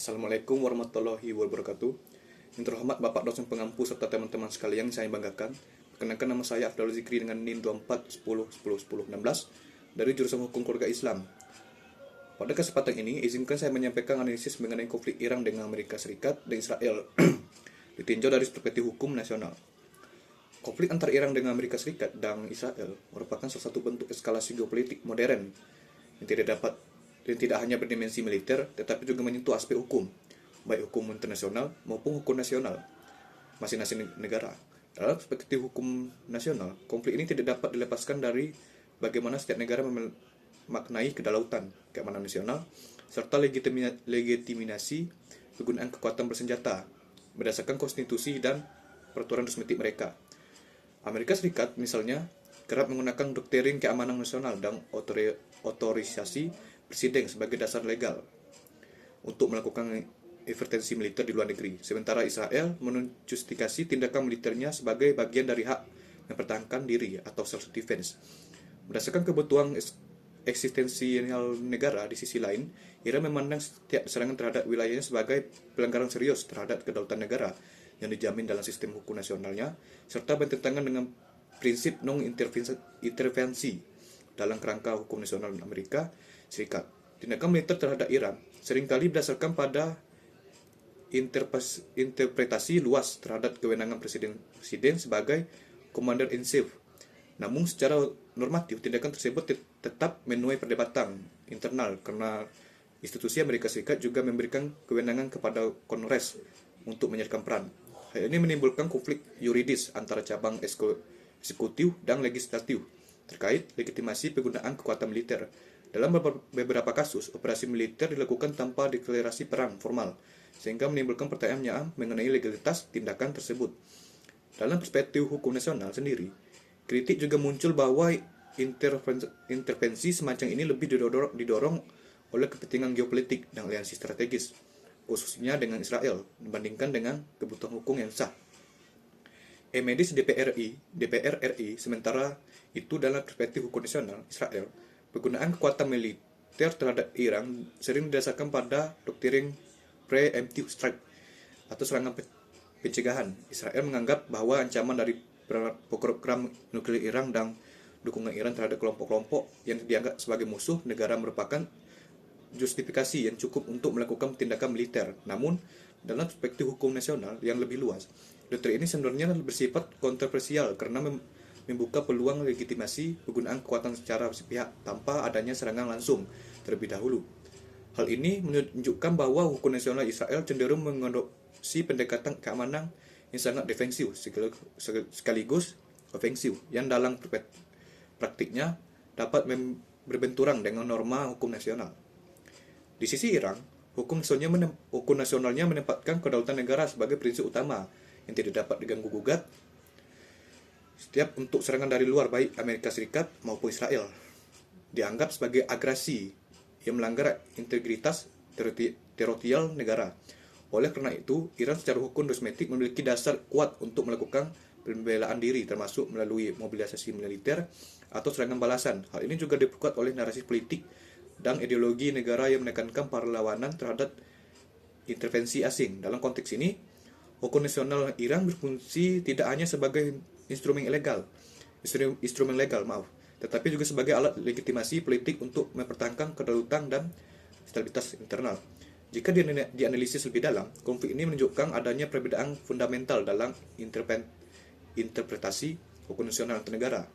Assalamualaikum warahmatullahi wabarakatuh. Yang terhormat Bapak dosen pengampu serta teman-teman sekalian yang saya banggakan. Perkenalkan, nama saya Afdal Zikri dengan NIM 2410101016 dari jurusan Hukum Keluarga Islam. Pada kesempatan ini, izinkan saya menyampaikan analisis mengenai konflik Iran dengan Amerika Serikat dan Israel ditinjau dari perspektif hukum nasional. Konflik antara Iran dengan Amerika Serikat dan Israel merupakan salah satu bentuk eskalasi geopolitik modern yang tidak hanya berdimensi militer, tetapi juga menyentuh aspek hukum, baik hukum internasional maupun hukum nasional masing-masing negara. Dalam perspektif hukum nasional, konflik ini tidak dapat dilepaskan dari bagaimana setiap negara memaknai kedaulatan, keamanan nasional, serta legitimasi penggunaan kekuatan bersenjata berdasarkan konstitusi dan peraturan resmi mereka. Amerika Serikat misalnya kerap menggunakan doktrin keamanan nasional dan otorisasi presiden sebagai dasar legal untuk melakukan intervensi militer di luar negeri. Sementara Israel menjustifikasi tindakan militernya sebagai bagian dari hak mempertahankan diri atau self-defense. Berdasarkan kebutuhan eksistensial negara, di sisi lain, Iran memandang setiap serangan terhadap wilayahnya sebagai pelanggaran serius terhadap kedaulatan negara yang dijamin dalam sistem hukum nasionalnya, serta bertentangan dengan prinsip non-intervensi dalam kerangka hukum nasional Amerika Serikat. Tindakan militer terhadap Iran seringkali berdasarkan pada interpretasi luas terhadap kewenangan presiden sebagai commander in chief. Namun secara normatif, tindakan tersebut tetap menuai perdebatan internal karena institusi Amerika Serikat juga memberikan kewenangan kepada Kongres untuk menyertakan peran. Hal ini menimbulkan konflik yuridis antara cabang eksekutif dan legislatif terkait legitimasi penggunaan kekuatan militer. Dalam beberapa kasus, operasi militer dilakukan tanpa deklarasi perang formal, sehingga menimbulkan pertanyaan mengenai legalitas tindakan tersebut. Dalam perspektif hukum nasional sendiri, kritik juga muncul bahwa intervensi semacam ini lebih didorong oleh kepentingan geopolitik dan aliansi strategis, khususnya dengan Israel, dibandingkan dengan kebutuhan hukum yang sah. Medis DPR RI, sementara itu dalam perspektif hukum nasional Israel, penggunaan kekuatan militer terhadap Iran sering didasarkan pada doktrin preemptive strike atau serangan pencegahan. Israel menganggap bahwa ancaman dari program nuklir Iran dan dukungan Iran terhadap kelompok-kelompok yang dianggap sebagai musuh negara merupakan justifikasi yang cukup untuk melakukan tindakan militer. Namun, dalam perspektif hukum nasional yang lebih luas, doktrin ini sebenarnya bersifat kontroversial karena membuka peluang legitimasi penggunaan kekuatan secara sepihak tanpa adanya serangan langsung terlebih dahulu. Hal ini menunjukkan bahwa hukum nasional Israel cenderung mengadopsi pendekatan keamanan yang sangat defensif sekaligus ofensif yang dalam praktiknya dapat berbenturan dengan norma hukum nasional. Di sisi Iran, hukum nasionalnya menempatkan kedaulatan negara sebagai prinsip utama yang tidak dapat diganggu-gugat setiap untuk serangan dari luar, baik Amerika Serikat maupun Israel, dianggap sebagai agresi yang melanggar integritas teritorial negara. Oleh karena itu, Iran secara hukum dogmatik memiliki dasar kuat untuk melakukan pembelaan diri, termasuk melalui mobilisasi militer atau serangan balasan. Hal ini juga diperkuat oleh narasi politik dan ideologi negara yang menekankan perlawanan terhadap intervensi asing. Dalam konteks ini, hukum nasional Iran berfungsi tidak hanya sebagai instrumen legal, tetapi juga sebagai alat legitimasi politik untuk mempertahankan kedaulatan dan stabilitas internal. Jika dianalisis lebih dalam, konflik ini menunjukkan adanya perbedaan fundamental dalam interpretasi hukum nasional antar negara.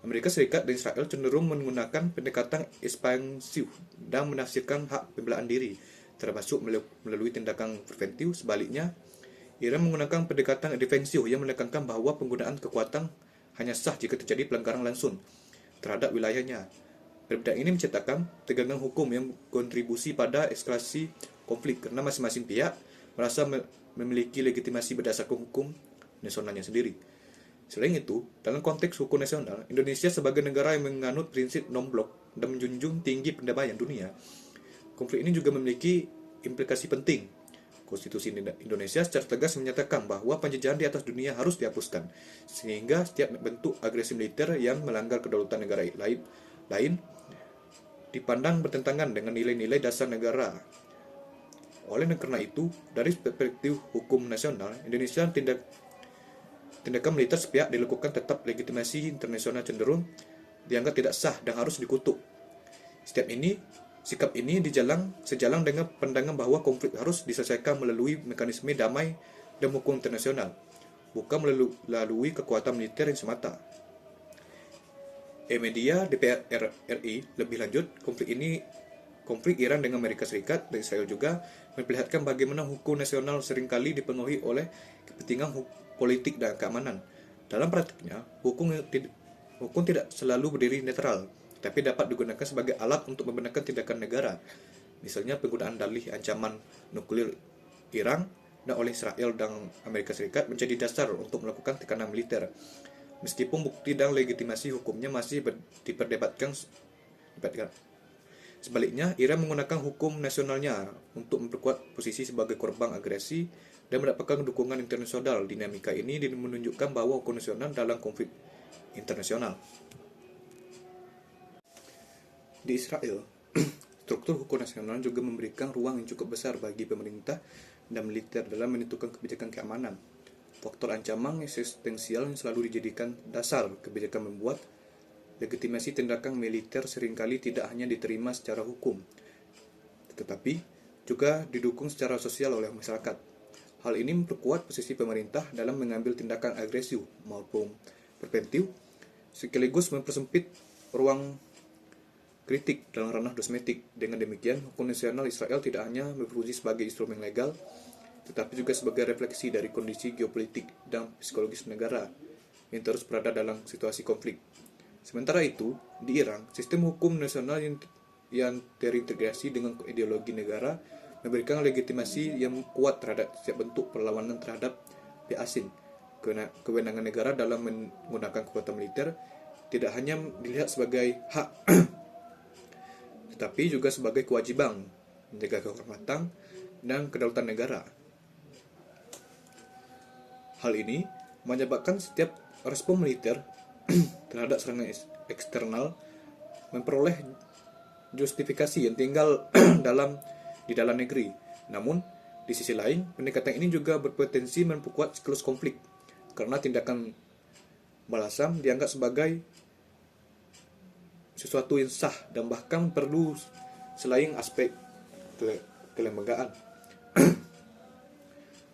Amerika Serikat dan Israel cenderung menggunakan pendekatan ekspansif dan menafsirkan hak pembelaan diri, termasuk melalui tindakan preventif. Sebaliknya, Iran menggunakan pendekatan defensif yang menekankan bahwa penggunaan kekuatan hanya sah jika terjadi pelanggaran langsung terhadap wilayahnya. Perbedaan ini menciptakan tegangan hukum yang kontribusi pada eskalasi konflik karena masing-masing pihak merasa memiliki legitimasi berdasarkan hukum nasionalnya sendiri. Selain itu, dalam konteks hukum nasional, Indonesia sebagai negara yang menganut prinsip non-blok dan menjunjung tinggi perdamaian dunia, konflik ini juga memiliki implikasi penting. Konstitusi Indonesia secara tegas menyatakan bahwa penjajahan di atas dunia harus dihapuskan, sehingga setiap bentuk agresi militer yang melanggar kedaulatan negara lain dipandang bertentangan dengan nilai-nilai dasar negara. Oleh karena itu, dari perspektif hukum nasional, Indonesia tindakan militer sepihak dilakukan tetap legitimasi internasional cenderung dianggap tidak sah dan harus dikutuk. Sikap ini sejalan dengan pandangan bahwa konflik harus diselesaikan melalui mekanisme damai dan hukum internasional, bukan melalui kekuatan militer yang semata. Media DPR RI lebih lanjut, konflik Iran dengan Amerika Serikat dan Israel juga memperlihatkan bagaimana hukum nasional seringkali dipenuhi oleh kepentingan politik dan keamanan. Dalam praktiknya, hukum tidak selalu berdiri netral, tapi dapat digunakan sebagai alat untuk membenarkan tindakan negara. Misalnya penggunaan dalih ancaman nuklir Iran dan oleh Israel dan Amerika Serikat menjadi dasar untuk melakukan tekanan militer. Meskipun bukti dan legitimasi hukumnya masih diperdebatkan. Sebaliknya, Iran menggunakan hukum nasionalnya untuk memperkuat posisi sebagai korban agresi dan mendapatkan dukungan internasional. Dinamika ini menunjukkan bahwa hukum nasional dalam konflik internasional. Di Israel, struktur hukum nasional juga memberikan ruang yang cukup besar bagi pemerintah dan militer dalam menentukan kebijakan keamanan. Faktor ancaman eksistensial yang selalu dijadikan dasar kebijakan membuat legitimasi tindakan militer seringkali tidak hanya diterima secara hukum, tetapi juga didukung secara sosial oleh masyarakat. Hal ini memperkuat posisi pemerintah dalam mengambil tindakan agresif maupun preventif, sekaligus mempersempit ruang kritik dalam ranah kosmetik. Dengan demikian, hukum nasional Israel tidak hanya berfungsi sebagai instrumen legal, tetapi juga sebagai refleksi dari kondisi geopolitik dan psikologis negara yang terus berada dalam situasi konflik. Sementara itu, di Iran, sistem hukum nasional yang terintegrasi dengan ideologi negara memberikan legitimasi yang kuat terhadap setiap bentuk perlawanan terhadap pihak asing. Kewenangan negara dalam menggunakan kekuatan militer tidak hanya dilihat sebagai hak, tetapi juga sebagai kewajiban menjaga kehormatan dan kedaulatan negara. Hal ini menyebabkan setiap respon militer terhadap serangan eksternal memperoleh justifikasi yang tinggal di dalam negeri. Namun, di sisi lain, pendekatan ini juga berpotensi memperkuat siklus konflik, karena tindakan balasan dianggap sebagai sesuatu yang sah dan bahkan perlu selain aspek kelembagaan.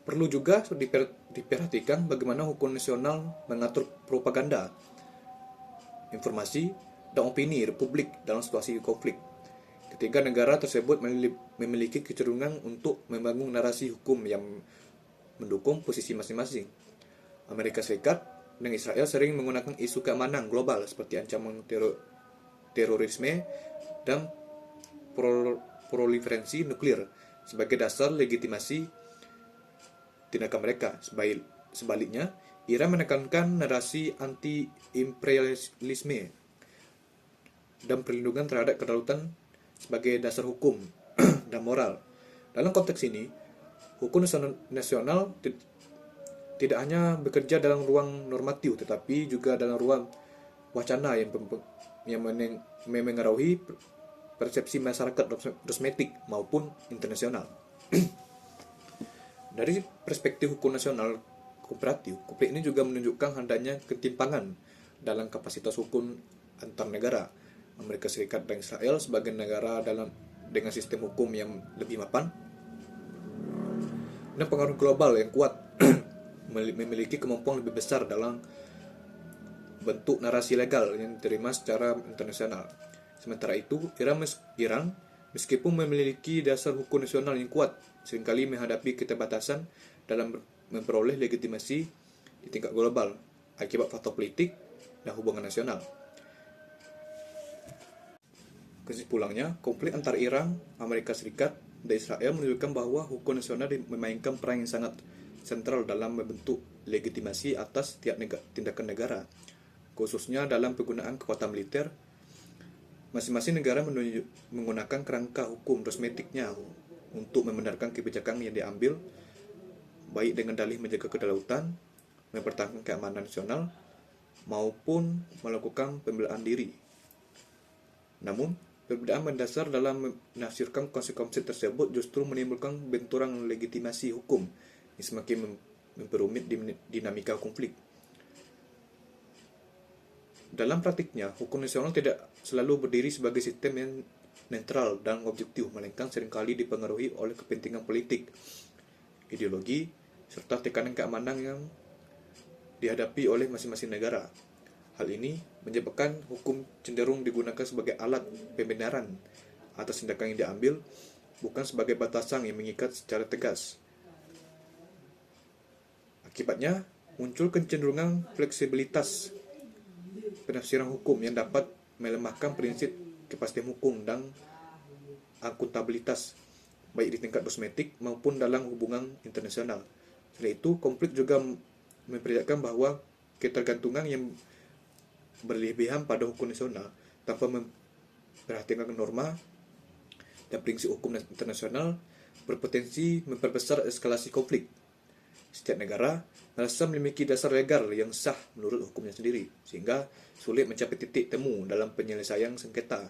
Perlu juga diperhatikan bagaimana hukum nasional mengatur propaganda, informasi, dan opini republik dalam situasi konflik. Ketiga negara tersebut memiliki kecenderungan untuk membangun narasi hukum yang mendukung posisi masing-masing. Amerika Serikat dan Israel sering menggunakan isu keamanan global seperti ancaman terorisme dan proliferasi nuklir sebagai dasar legitimasi tindakan mereka. Sebaliknya, Iran menekankan narasi anti-imperialisme dan perlindungan terhadap kedaulatan sebagai dasar hukum dan moral. Dalam konteks ini, hukum nasional tidak hanya bekerja dalam ruang normatif, tetapi juga dalam ruang wacana yang memengaruhi persepsi masyarakat domestik maupun internasional. Dari perspektif hukum nasional kooperatif, konflik ini juga menunjukkan adanya ketimpangan dalam kapasitas hukum antar negara. Amerika Serikat dan Israel sebagai negara dengan sistem hukum yang lebih mapan dan pengaruh global yang kuat memiliki kemampuan lebih besar dalam bentuk narasi legal yang diterima secara internasional. Sementara itu, Iran meskipun memiliki dasar hukum nasional yang kuat, seringkali menghadapi keterbatasan dalam memperoleh legitimasi di tingkat global akibat faktor politik dan hubungan nasional. Kesimpulannya, konflik antara Iran, Amerika Serikat, dan Israel menunjukkan bahwa hukum nasional memainkan peran yang sangat sentral dalam membentuk legitimasi atas setiap tindakan negara, khususnya dalam penggunaan kekuatan militer. Masing-masing negara menggunakan kerangka hukum kosmetiknya untuk membenarkan kebijakan yang diambil, baik dengan dalih menjaga kedaulatan, mempertahankan keamanan nasional, maupun melakukan pembelaan diri. Namun, Perbedaan mendasar dalam menafsirkan konsekuensi tersebut justru menimbulkan benturan legitimasi hukum yang semakin memperumit dinamika konflik. Dalam praktiknya, hukum nasional tidak selalu berdiri sebagai sistem yang netral dan objektif, melainkan seringkali dipengaruhi oleh kepentingan politik, ideologi, serta tekanan keamanan yang dihadapi oleh masing-masing negara. Hal ini menyebabkan hukum cenderung digunakan sebagai alat pembenaran atas tindakan yang diambil, bukan sebagai batasan yang mengikat secara tegas. Akibatnya, muncul kecenderungan fleksibilitas penafsiran hukum yang dapat melemahkan prinsip kepastian hukum dan akuntabilitas, baik di tingkat kosmetik maupun dalam hubungan internasional. Selain itu, konflik juga memperlihatkan bahwa ketergantungan yang berlebihan pada hukum nasional tanpa memperhatikan norma dan prinsip hukum internasional berpotensi memperbesar eskalasi konflik. Setiap negara merasa memiliki dasar legal yang sah menurut hukumnya sendiri, sehingga sulit mencapai titik temu dalam penyelesaian sengketa.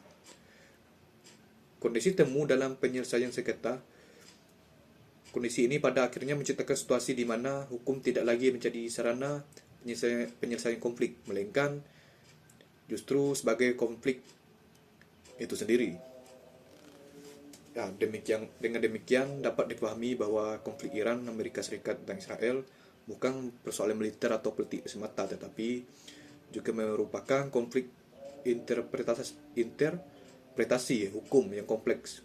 Kondisi ini pada akhirnya menciptakan situasi di mana hukum tidak lagi menjadi sarana penyelesaian konflik, melainkan justru sebagai konflik itu sendiri. Ya, dengan demikian dapat dipahami bahwa konflik Iran, Amerika Serikat, dan Israel bukan persoalan militer atau politik semata, tetapi juga merupakan konflik interpretasi hukum yang kompleks.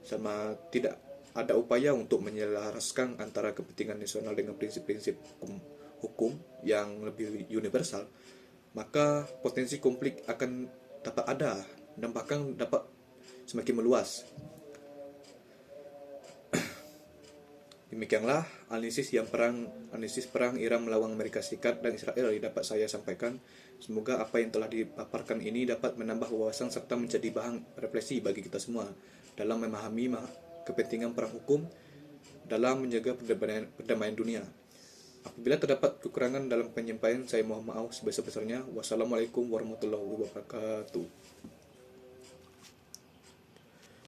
Sama tidak ada upaya untuk menyelaraskan antara kepentingan nasional dengan prinsip-prinsip hukum yang lebih universal, maka potensi konflik akan dapat ada dan bahkan dapat semakin meluas. Demikianlah analisis perang Iran melawan Amerika Serikat dan Israel yang dapat saya sampaikan. Semoga apa yang telah dipaparkan ini dapat menambah wawasan serta menjadi bahan refleksi bagi kita semua dalam memahami kepentingan perang hukum dalam menjaga perdamaian dunia. Apabila terdapat kekurangan dalam penyampaian, saya mohon maaf sebesar-besarnya. Wassalamualaikum warahmatullahi wabarakatuh.